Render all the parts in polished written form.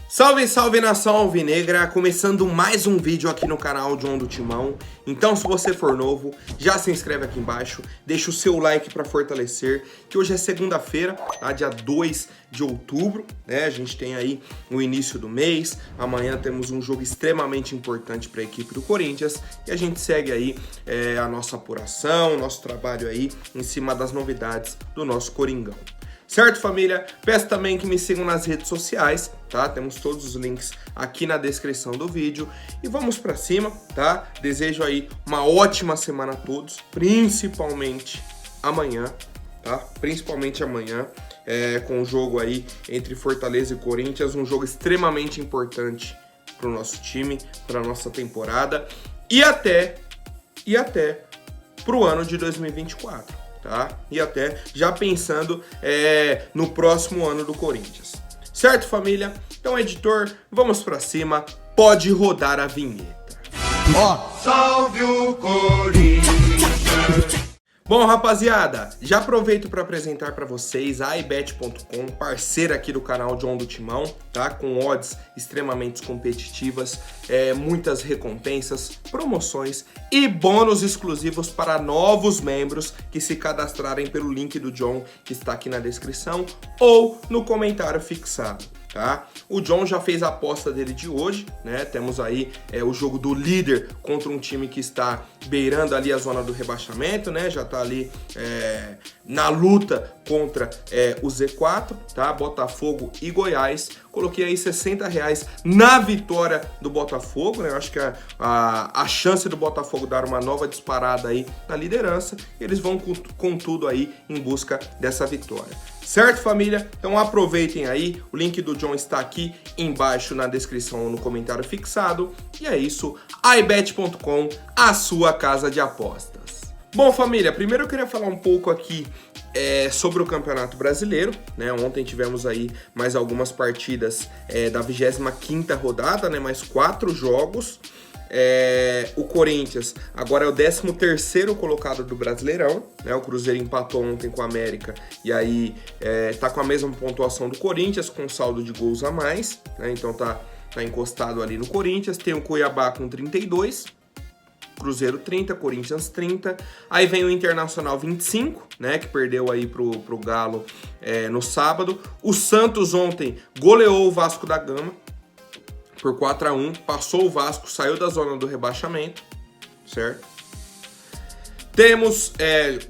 Salve, salve nação alvinegra, começando mais um vídeo aqui no canal John do Timão. Então se você for novo, já se inscreve aqui embaixo, deixa o seu like para fortalecer, que hoje é segunda-feira, tá? Dia 2 de outubro, né? A gente tem aí o início do mês, amanhã temos um jogo extremamente importante para a equipe do Corinthians e a gente segue aí a nossa apuração, o nosso trabalho aí em cima das novidades do nosso Coringão. Certo, família? Peço também que me sigam nas redes sociais, tá? Temos todos os links aqui na descrição do vídeo. E vamos pra cima, tá? Desejo aí uma ótima semana a todos, principalmente amanhã, tá? Principalmente amanhã, com o jogo aí entre Fortaleza e Corinthians, um jogo extremamente importante pro nosso time, pra nossa temporada e até pro ano de 2024. Tá? E até já pensando no próximo ano do Corinthians. Certo, família? Então, editor, vamos pra cima. Pode rodar a vinheta. Salve o Corinthians! Bom, rapaziada, já aproveito para apresentar para vocês a iBet.com, parceira aqui do canal John do Timão, tá? Com odds extremamente competitivas, muitas recompensas, promoções e bônus exclusivos para novos membros que se cadastrarem pelo link do John que está aqui na descrição ou no comentário fixado. Tá? O John já fez a aposta dele de hoje, né? Temos aí o jogo do líder contra um time que está beirando ali a zona do rebaixamento, né? Já tá ali na luta contra o Z4, tá? Botafogo e Goiás. Coloquei aí R$60 na vitória do Botafogo, né? Eu acho que a chance do Botafogo dar uma nova disparada aí na liderança, eles vão com tudo aí em busca dessa vitória. Certo, família? Então aproveitem aí, o link do John está aqui embaixo na descrição ou no comentário fixado. E é isso, iBet.com, a sua casa de apostas. Bom, família, primeiro eu queria falar um pouco aqui sobre o Campeonato Brasileiro, né? Ontem tivemos aí mais algumas partidas da 25ª rodada, né? Mais 4 jogos. O Corinthians agora é o 13º colocado do Brasileirão, né? O Cruzeiro empatou ontem com o América e aí tá com a mesma pontuação do Corinthians, com saldo de gols a mais, né? Então tá encostado ali no Corinthians. Tem o Cuiabá com 32, Cruzeiro 30, Corinthians 30, aí vem o Internacional 25, né, que perdeu aí pro Galo no sábado. O Santos ontem goleou o Vasco da Gama por 4-1, passou o Vasco, saiu da zona do rebaixamento, certo? Temos,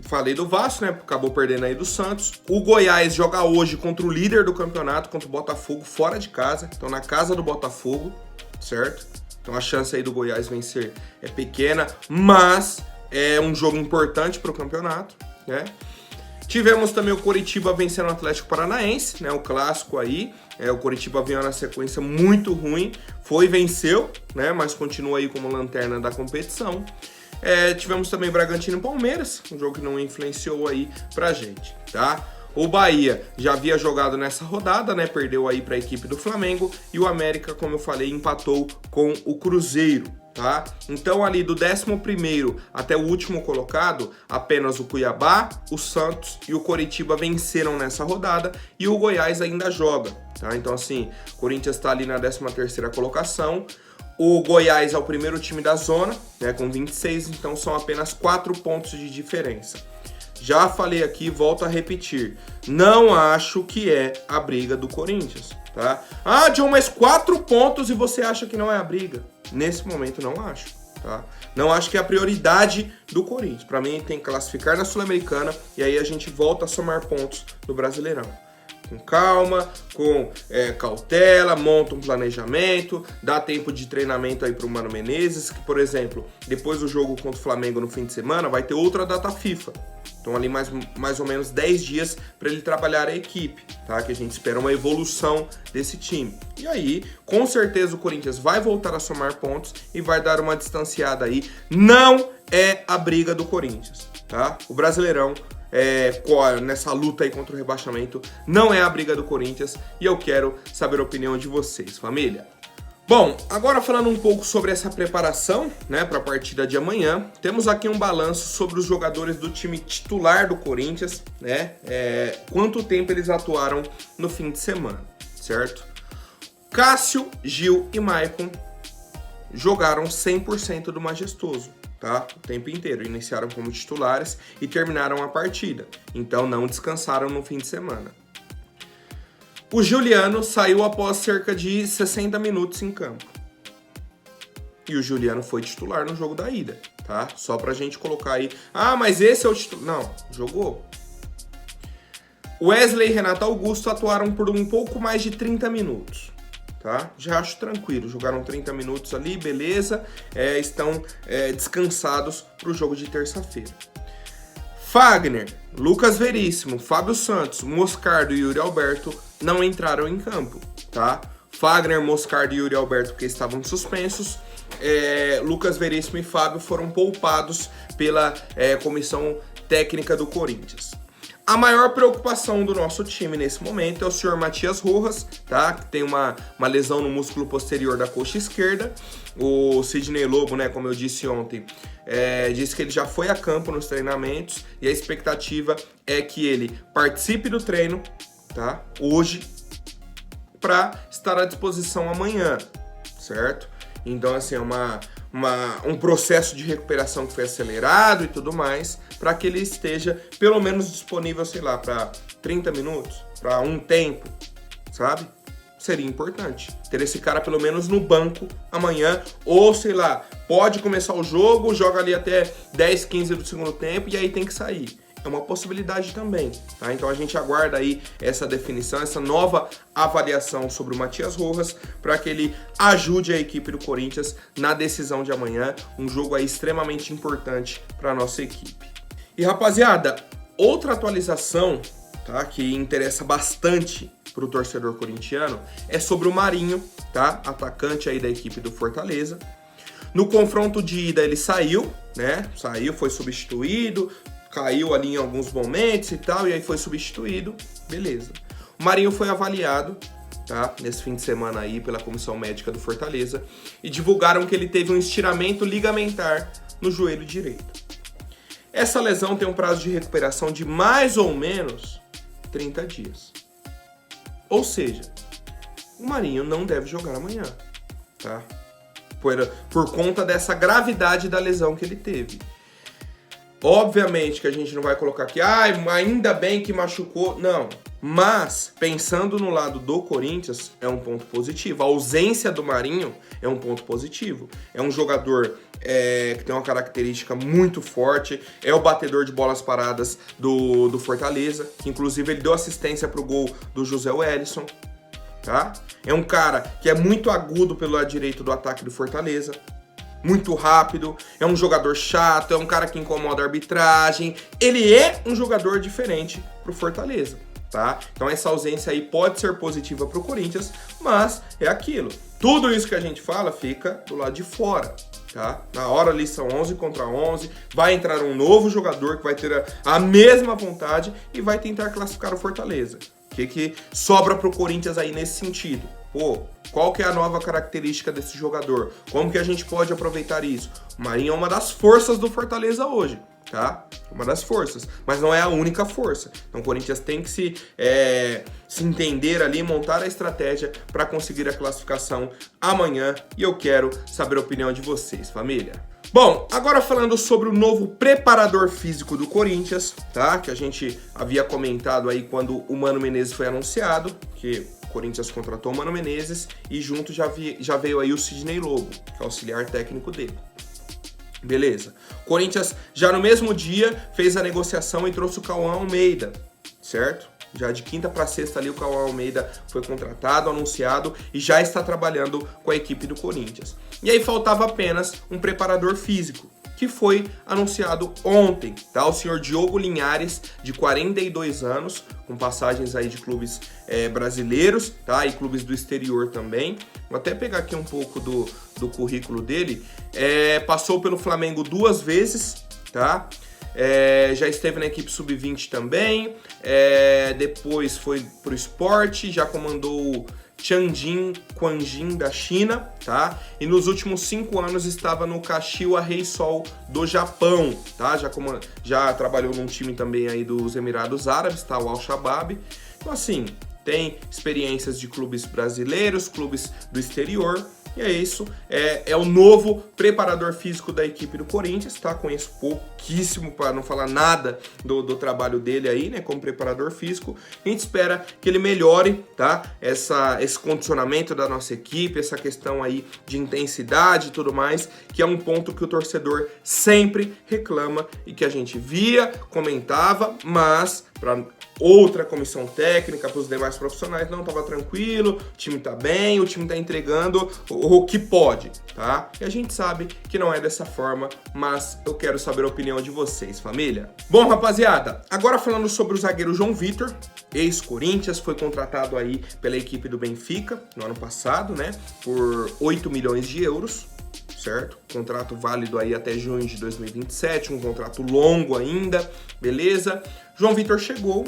falei do Vasco, né, acabou perdendo aí do Santos. O Goiás joga hoje contra o líder do campeonato, contra o Botafogo, fora de casa, então na casa do Botafogo, certo? Então a chance aí do Goiás vencer é pequena, mas é um jogo importante para o campeonato, né? Tivemos também o Coritiba vencendo o Atlético Paranaense, né? O clássico aí. O Coritiba veio na sequência muito ruim, venceu, né? Mas continua aí como lanterna da competição. Tivemos também Bragantino e Palmeiras, um jogo que não influenciou aí pra gente, tá? O Bahia já havia jogado nessa rodada, né? Perdeu aí para a equipe do Flamengo. E o América, como eu falei, empatou com o Cruzeiro, tá? Então ali do 11º até o último colocado, apenas o Cuiabá, o Santos e o Coritiba venceram nessa rodada. E o Goiás ainda joga, tá? Então assim, o Corinthians está ali na 13ª colocação. O Goiás é o primeiro time da zona, né? Com 26, então são apenas 4 pontos de diferença. Já falei aqui, volto a repetir, não acho que é a briga do Corinthians, tá? Ah, John, mas 4 pontos e você acha que não é a briga? Nesse momento não acho, tá? Não acho que é a prioridade do Corinthians. Para mim tem que classificar na Sul-Americana e aí a gente volta a somar pontos no Brasileirão. Com calma, com cautela, monta um planejamento, dá tempo de treinamento aí pro Mano Menezes, que, por exemplo, depois do jogo contra o Flamengo no fim de semana, vai ter outra data FIFA. Então ali mais ou menos 10 dias para ele trabalhar a equipe, tá? Que a gente espera uma evolução desse time. E aí, com certeza o Corinthians vai voltar a somar pontos e vai dar uma distanciada aí. Não é a briga do Corinthians, tá? O Brasileirão nessa luta aí contra o rebaixamento não é a briga do Corinthians e eu quero saber a opinião de vocês, família. Bom, agora falando um pouco sobre essa preparação, né, para a partida de amanhã, temos aqui um balanço sobre os jogadores do time titular do Corinthians, né, quanto tempo eles atuaram no fim de semana, certo? Cássio, Gil e Maicon jogaram 100% do majestoso, tá? O tempo inteiro. Iniciaram como titulares e terminaram a partida. Então não descansaram no fim de semana. O Juliano saiu após cerca de 60 minutos em campo. E o Juliano foi titular no jogo da ida, tá? Só pra gente colocar aí... Ah, mas esse é o titular... Não, jogou. Wesley e Renato Augusto atuaram por um pouco mais de 30 minutos. Tá? Já acho tranquilo, jogaram 30 minutos ali, beleza, estão descansados para o jogo de terça-feira. Fagner, Lucas Veríssimo, Fábio Santos, Moscardo e Yuri Alberto não entraram em campo, tá? Fagner, Moscardo e Yuri Alberto porque estavam suspensos, Lucas Veríssimo e Fábio foram poupados pela comissão técnica do Corinthians. A maior preocupação do nosso time nesse momento é o senhor Matias Rojas, tá? Que tem uma lesão no músculo posterior da coxa esquerda. O Sidney Lobo, né, como eu disse ontem, disse que ele já foi a campo nos treinamentos e a expectativa é que ele participe do treino, tá? Hoje, para estar à disposição amanhã, certo? Então, assim, é um processo de recuperação que foi acelerado e tudo mais, para que ele esteja pelo menos disponível, sei lá, para 30 minutos, para um tempo, sabe? Seria importante ter esse cara pelo menos no banco amanhã, ou sei lá, pode começar o jogo, joga ali até 10, 15 do segundo tempo e aí tem que sair. É uma possibilidade também, tá? Então a gente aguarda aí essa definição, essa nova avaliação sobre o Matias Rojas, para que ele ajude a equipe do Corinthians na decisão de amanhã, um jogo aí extremamente importante para a nossa equipe. E rapaziada, outra atualização, tá, que interessa bastante para o torcedor corintiano é sobre o Marinho, tá? Atacante aí da equipe do Fortaleza. No confronto de ida ele saiu, né? Saiu, foi substituído, caiu ali em alguns momentos e tal, e aí foi substituído, beleza. O Marinho foi avaliado, tá, nesse fim de semana aí pela comissão médica do Fortaleza e divulgaram que ele teve um estiramento ligamentar no joelho direito. Essa lesão tem um prazo de recuperação de mais ou menos 30 dias. Ou seja, o Marinho não deve jogar amanhã, tá? Por conta dessa gravidade da lesão que ele teve. Obviamente que a gente não vai colocar aqui, ainda bem que machucou. Não, mas pensando no lado do Corinthians, é um ponto positivo. A ausência do Marinho é um ponto positivo. É um jogador que tem uma característica muito forte, é o batedor de bolas paradas do Fortaleza, que inclusive ele deu assistência para o gol do José Wellison, tá? É um cara que é muito agudo pelo lado direito do ataque do Fortaleza, muito rápido, é um jogador chato, é um cara que incomoda a arbitragem, ele é um jogador diferente pro Fortaleza, tá? Então essa ausência aí pode ser positiva pro Corinthians, mas é aquilo, tudo isso que a gente fala fica do lado de fora, tá? Na hora ali são 11 contra 11, vai entrar um novo jogador que vai ter a mesma vontade e vai tentar classificar o Fortaleza. O que sobra pro Corinthians aí nesse sentido? Pô, qual que é a nova característica desse jogador? Como que a gente pode aproveitar isso? O Marinho é uma das forças do Fortaleza hoje, tá? Uma das forças, mas não é a única força. Então o Corinthians tem que se entender ali, montar a estratégia para conseguir a classificação amanhã. E eu quero saber a opinião de vocês, família. Bom, agora falando sobre o novo preparador físico do Corinthians, tá? Que a gente havia comentado aí quando o Mano Menezes foi anunciado, que o Corinthians contratou o Mano Menezes e junto já veio aí o Sidney Lobo, que é o auxiliar técnico dele. Beleza. Corinthians já no mesmo dia fez a negociação e trouxe o Cauã Almeida, certo? Já de quinta para sexta ali o Cauã Almeida foi contratado, anunciado e já está trabalhando com a equipe do Corinthians. E aí faltava apenas um preparador físico, que foi anunciado ontem, tá? O senhor Diogo Linhares, de 42 anos, com passagens aí de clubes brasileiros, tá? E clubes do exterior também. Vou até pegar aqui um pouco do currículo dele. Passou pelo Flamengo 2 vezes, tá? Já esteve na equipe sub-20 também, depois foi pro Sport, já comandou Tianjin Quanjin da China, tá? E nos últimos 5 anos estava no Kashiwa Reysol do Japão, tá? Já trabalhou num time também aí dos Emirados Árabes, tá? O Al-Shabaab. Então assim, tem experiências de clubes brasileiros, clubes do exterior. E é isso, é o novo preparador físico da equipe do Corinthians, tá? Conheço pouquíssimo, para não falar nada do trabalho dele aí, né, como preparador físico. A gente espera que ele melhore, tá? Esse condicionamento da nossa equipe, essa questão aí de intensidade e tudo mais, que é um ponto que o torcedor sempre reclama e que a gente via, comentava, mas para outra comissão técnica, para os demais profissionais, não, tava tranquilo, o time tá bem, o time tá entregando o que pode, tá? E a gente sabe que não é dessa forma, mas eu quero saber a opinião de vocês, família. Bom, rapaziada, agora falando sobre o zagueiro João Vitor, ex-Corinthians, foi contratado aí pela equipe do Benfica no ano passado, né, por 8 milhões de euros, certo? Contrato válido aí até junho de 2027, um contrato longo ainda, beleza? João Vitor chegou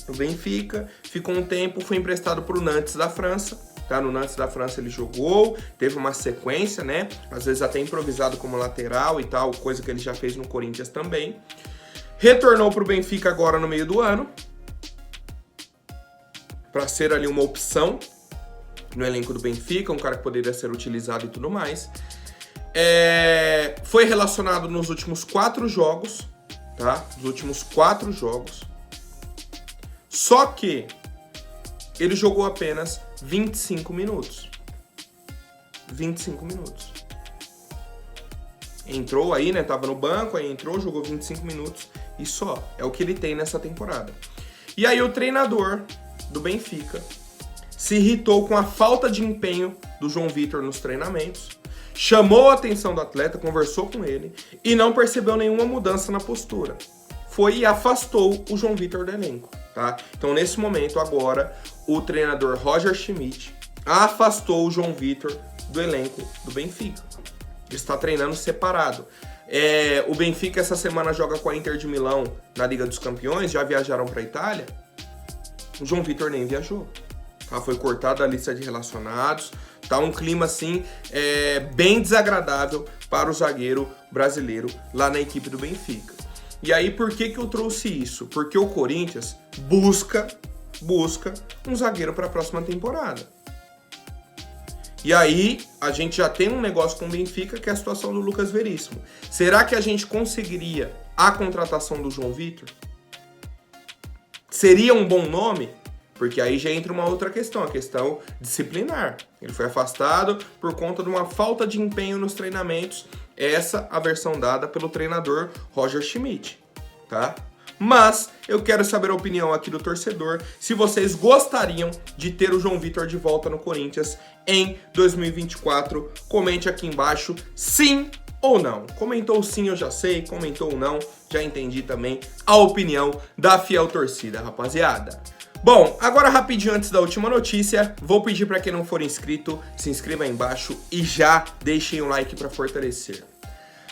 no Benfica, ficou um tempo, foi emprestado para o Nantes da França, tá? No Nantes da França ele jogou, teve uma sequência, né? Às vezes até improvisado como lateral e tal, coisa que ele já fez no Corinthians também. Retornou para o Benfica agora no meio do ano, para ser ali uma opção no elenco do Benfica, um cara que poderia ser utilizado e tudo mais. Foi relacionado nos últimos 4 jogos, tá? Nos últimos 4 jogos. Só que ele jogou apenas 25 minutos. 25 minutos. Entrou aí, né? Tava no banco, aí entrou, jogou 25 minutos e só. É o que ele tem nessa temporada. E aí o treinador do Benfica se irritou com a falta de empenho do João Vitor nos treinamentos, chamou a atenção do atleta, conversou com ele e não percebeu nenhuma mudança na postura. Foi e afastou o João Vitor do elenco, tá? Então, nesse momento, agora, o treinador Roger Schmidt afastou o João Vitor do elenco do Benfica. Ele está treinando separado. O Benfica, essa semana, joga com a Inter de Milão na Liga dos Campeões, já viajaram para a Itália. O João Vitor nem viajou. Foi cortado a lista de relacionados, tá um clima assim bem desagradável para o zagueiro brasileiro lá na equipe do Benfica. E aí por que eu trouxe isso? Porque o Corinthians busca um zagueiro para a próxima temporada. E aí a gente já tem um negócio com o Benfica, que é a situação do Lucas Veríssimo. Será que a gente conseguiria a contratação do João Vitor? Seria um bom nome? Porque aí já entra uma outra questão, a questão disciplinar. Ele foi afastado por conta de uma falta de empenho nos treinamentos. Essa a versão dada pelo treinador Roger Schmidt, tá? Mas eu quero saber a opinião aqui do torcedor, se vocês gostariam de ter o João Vitor de volta no Corinthians em 2024. Comente aqui embaixo, sim ou não. Comentou sim, eu já sei. Comentou não, já entendi também a opinião da fiel torcida, rapaziada. Bom, agora rapidinho antes da última notícia, vou pedir para quem não for inscrito, se inscreva aí embaixo e já deixem um like para fortalecer.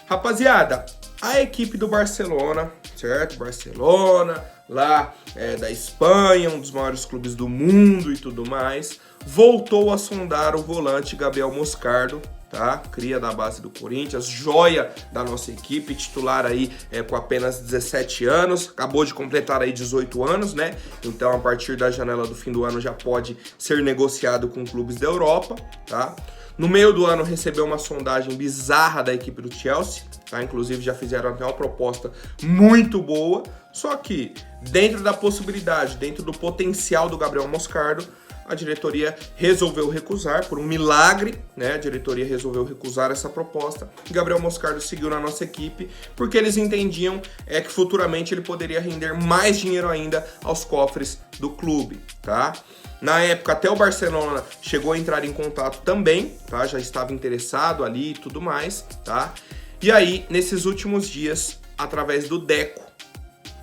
Rapaziada, a equipe do Barcelona, certo? Barcelona, lá da Espanha, um dos maiores clubes do mundo e tudo mais, voltou a sondar o volante Gabriel Moscardo, tá? Cria da base do Corinthians, joia da nossa equipe, titular aí com apenas 17 anos, acabou de completar aí 18 anos, né? Então, a partir da janela do fim do ano já pode ser negociado com clubes da Europa, tá? No meio do ano recebeu uma sondagem bizarra da equipe do Chelsea, tá? Inclusive já fizeram até uma proposta muito boa, só que dentro da possibilidade, dentro do potencial do Gabriel Moscardo, a diretoria resolveu recusar, por um milagre, né? A diretoria resolveu recusar essa proposta. Gabriel Moscardo seguiu na nossa equipe, porque eles entendiam que futuramente ele poderia render mais dinheiro ainda aos cofres do clube, tá? Na época, até o Barcelona chegou a entrar em contato também, tá? Já estava interessado ali e tudo mais, tá? E aí, nesses últimos dias, através do Deco,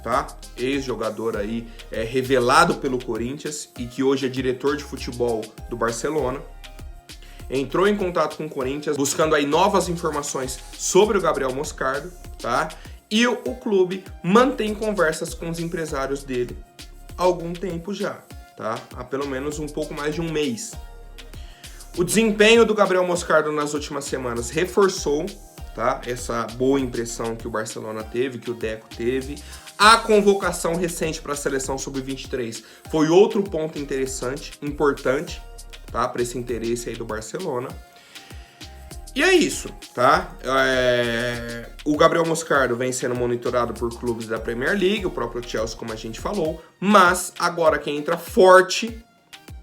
tá? Ex-jogador aí, revelado pelo Corinthians e que hoje é diretor de futebol do Barcelona, entrou em contato com o Corinthians, buscando aí novas informações sobre o Gabriel Moscardo, tá? E o clube mantém conversas com os empresários dele há algum tempo já, tá? Há pelo menos um pouco mais de um mês. O desempenho do Gabriel Moscardo nas últimas semanas reforçou, tá? Essa boa impressão que o Barcelona teve, que o Deco teve. A convocação recente para a seleção sub-23 foi outro ponto interessante, importante, tá? Para esse interesse aí do Barcelona. E é isso, tá? O Gabriel Moscardo vem sendo monitorado por clubes da Premier League, o próprio Chelsea, como a gente falou, mas agora quem entra forte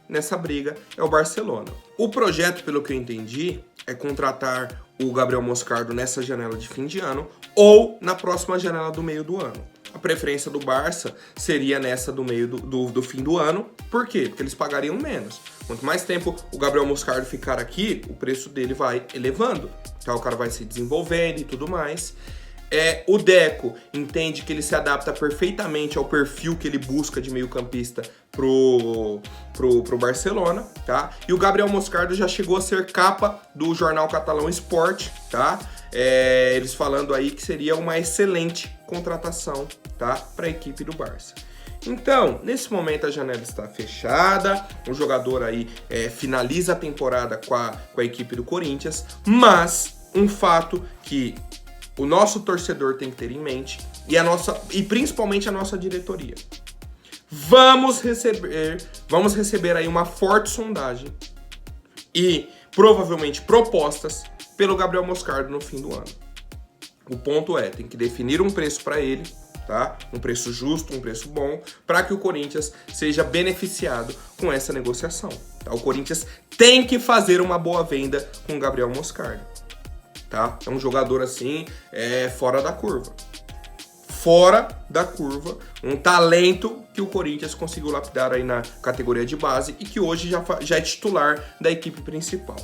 nessa briga é o Barcelona. O projeto, pelo que eu entendi, é contratar o Gabriel Moscardo nessa janela de fim de ano ou na próxima janela do meio do ano. A preferência do Barça seria nessa do meio do fim do ano. Por quê? Porque eles pagariam menos. Quanto mais tempo o Gabriel Moscardo ficar aqui, o preço dele vai elevando. Então o cara vai se desenvolvendo e tudo mais. O Deco entende que ele se adapta perfeitamente ao perfil que ele busca de meio-campista pro Barcelona, tá? E o Gabriel Moscardo já chegou a ser capa do jornal catalão Sport, tá? Eles falando aí que seria uma excelente contratação, tá? Para a equipe do Barça. Então, nesse momento a janela está fechada, o jogador aí finaliza a temporada com a equipe do Corinthians, mas um fato que o nosso torcedor tem que ter em mente e principalmente a nossa diretoria. Vamos receber aí uma forte sondagem e provavelmente propostas pelo Gabriel Moscardo no fim do ano. O ponto tem que definir um preço para ele, tá? Um preço justo, um preço bom, para que o Corinthians seja beneficiado com essa negociação. Tá? O Corinthians tem que fazer uma boa venda com o Gabriel Moscardo. Tá? É um jogador assim, fora da curva. Fora da curva, um talento que o Corinthians conseguiu lapidar aí na categoria de base e que hoje já é titular da equipe principal.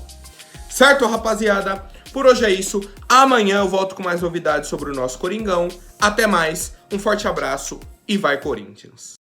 Certo, rapaziada? Por hoje é isso. Amanhã eu volto com mais novidades sobre o nosso Coringão. Até mais, um forte abraço e vai Corinthians!